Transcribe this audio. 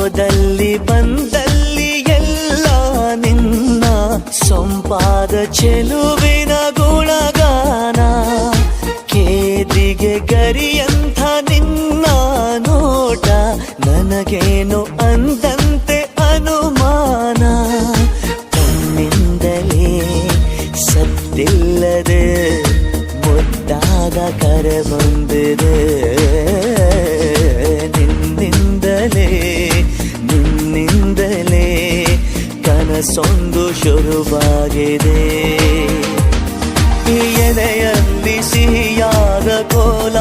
ಹೋದಲ್ಲಿ ಬಂದಲ್ಲಿ ಎಲ್ಲ ನಿನ್ನ ಸೊಂಪಾದ ಚೆಲುವಿನ ಗುಣಗಾನ. ಕೇದಿಗೆ ಗರಿಯಂಥ ನಿನ್ನ ನೋಟ ನನಗೇನು ಅಂದಂತೆ ಅನುಮಾನ. ಕಣ್ಣಿಂದಲೇ ಸತ್ತಿಲ್ಲದೆ ಮುದ್ದಾದ ಕರೆ ಬಂದಿದೆ. ನಿನ್ನಿಂದಲೇ ಕನಸೊಂದು ಶುರುವಾಗಿದೆ. ಎದೆಯಲ್ಲಿ ಸಿಹಿಯಾದ ಕೋಲ